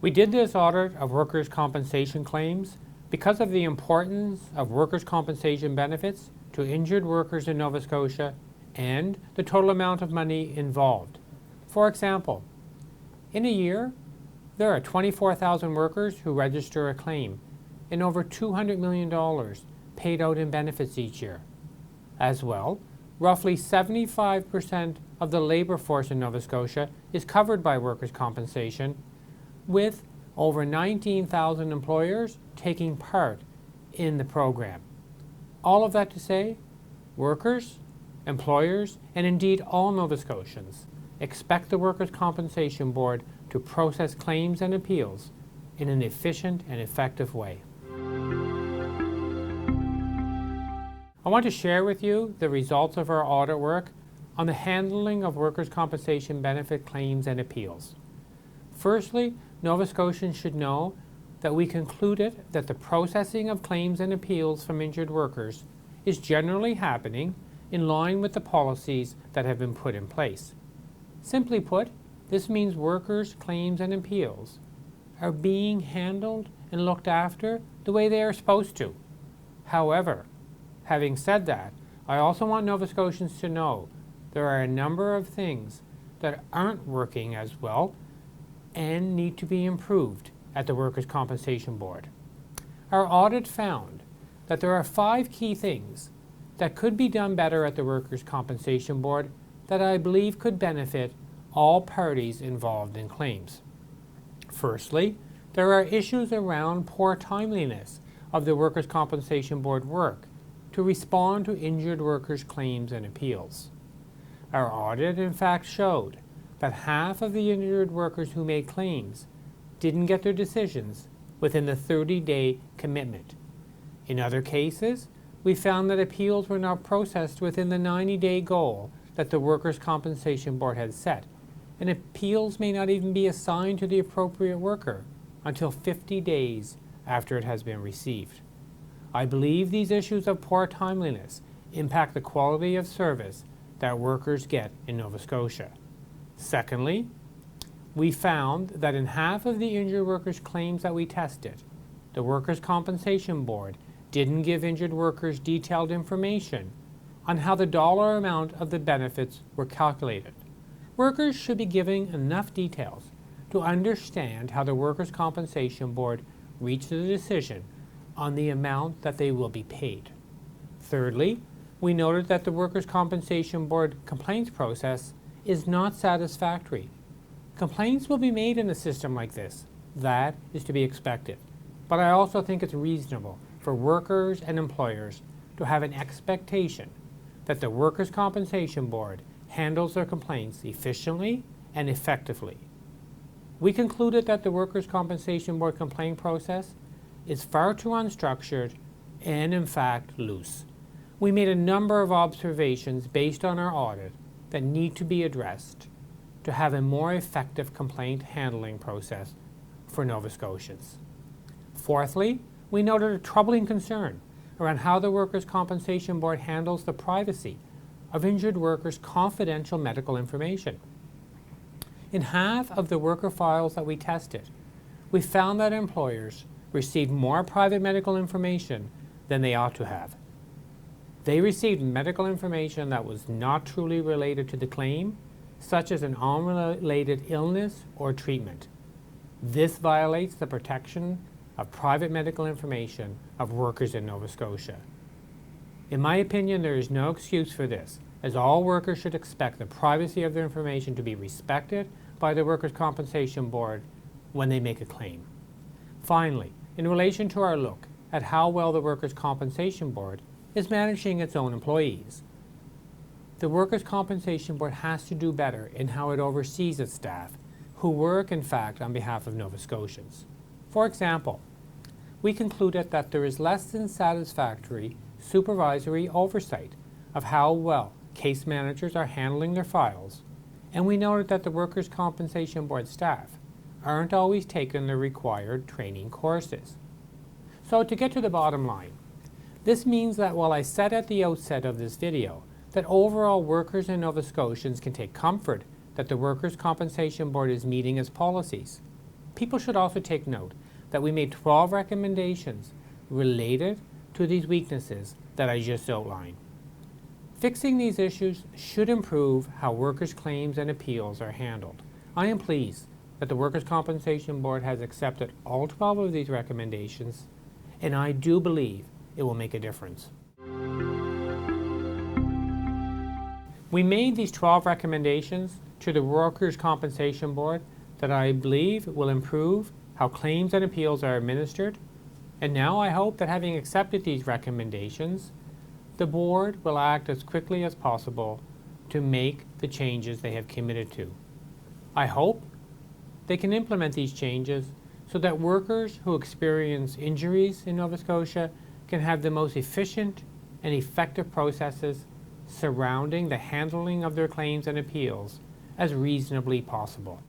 We did this audit of workers' compensation claims because of the importance of workers' compensation benefits to injured workers in Nova Scotia and the total amount of money involved. For example, in a year, there are 24,000 workers who register a claim and over $200 million paid out in benefits each year. As well, roughly 75% of the labor force in Nova Scotia is covered by workers' compensation, with over 19,000 employers taking part in the program. All of that to say, workers, employers, and indeed all Nova Scotians expect the Workers' Compensation Board to process claims and appeals in an efficient and effective way. I want to share with you the results of our audit work on the handling of workers' compensation benefit claims and appeals. Firstly, Nova Scotians should know that we concluded that the processing of claims and appeals from injured workers is generally happening in line with the policies that have been put in place. Simply put, this means workers' claims and appeals are being handled and looked after the way they are supposed to. However, having said that, I also want Nova Scotians to know there are a number of things that aren't working as well and need to be improved at the Workers' Compensation Board. Our audit found that there are 5 key things that could be done better at the Workers' Compensation Board that I believe could benefit all parties involved in claims. Firstly, there are issues around poor timeliness of the Workers' Compensation Board work to respond to injured workers' claims and appeals. Our audit in fact showed that half of the injured workers who made claims didn't get their decisions within the 30-day commitment. In other cases, we found that appeals were not processed within the 90-day goal that the Workers' Compensation Board had set, and appeals may not even be assigned to the appropriate worker until 50 days after it has been received. I believe these issues of poor timeliness impact the quality of service that workers get in Nova Scotia. Secondly, we found that in half of the injured workers' claims that we tested, the Workers' Compensation Board didn't give injured workers detailed information on how the dollar amount of the benefits were calculated. Workers should be given enough details to understand how the Workers' Compensation Board reached the decision on the amount that they will be paid. Thirdly, we noted that the Workers' Compensation Board complaints process is not satisfactory. Complaints will be made in a system like this. That is to be expected. But I also think it's reasonable for workers and employers to have an expectation that the Workers' Compensation Board handles their complaints efficiently and effectively. We concluded that the Workers' Compensation Board complaint process is far too unstructured and in fact loose. We made a number of observations based on our audit that need to be addressed to have a more effective complaint handling process for Nova Scotians. Fourthly, we noted a troubling concern around how the Workers' Compensation Board handles the privacy of injured workers' confidential medical information. In half of the worker files that we tested, we found that employers received more private medical information than they ought to have. They received medical information that was not truly related to the claim, such as an unrelated illness or treatment. This violates the protection of private medical information of workers in Nova Scotia. In my opinion, there is no excuse for this, as all workers should expect the privacy of their information to be respected by the Workers' Compensation Board when they make a claim. Finally, in relation to our look at how well the Workers' Compensation Board is managing its own employees, the Workers' Compensation Board has to do better in how it oversees its staff, who work, in fact, on behalf of Nova Scotians. For example, we concluded that there is less than satisfactory supervisory oversight of how well case managers are handling their files, and we noted that the Workers' Compensation Board staff aren't always taking the required training courses. So to get to the bottom line, this means that while I said at the outset of this video that overall workers and Nova Scotians can take comfort that the Workers' Compensation Board is meeting its policies, People should also take note that we made 12 recommendations related to these weaknesses that I just outlined. Fixing these issues should improve how workers' claims and appeals are handled. I am pleased that the Workers' Compensation Board has accepted all 12 of these recommendations, and I do believe it will make a difference. We made these 12 recommendations to the Workers' Compensation Board that I believe will improve how claims and appeals are administered, and now I hope that having accepted these recommendations, the board will act as quickly as possible to make the changes they have committed to. I hope they can implement these changes so that workers who experience injuries in Nova Scotia can have the most efficient and effective processes surrounding the handling of their claims and appeals as reasonably possible.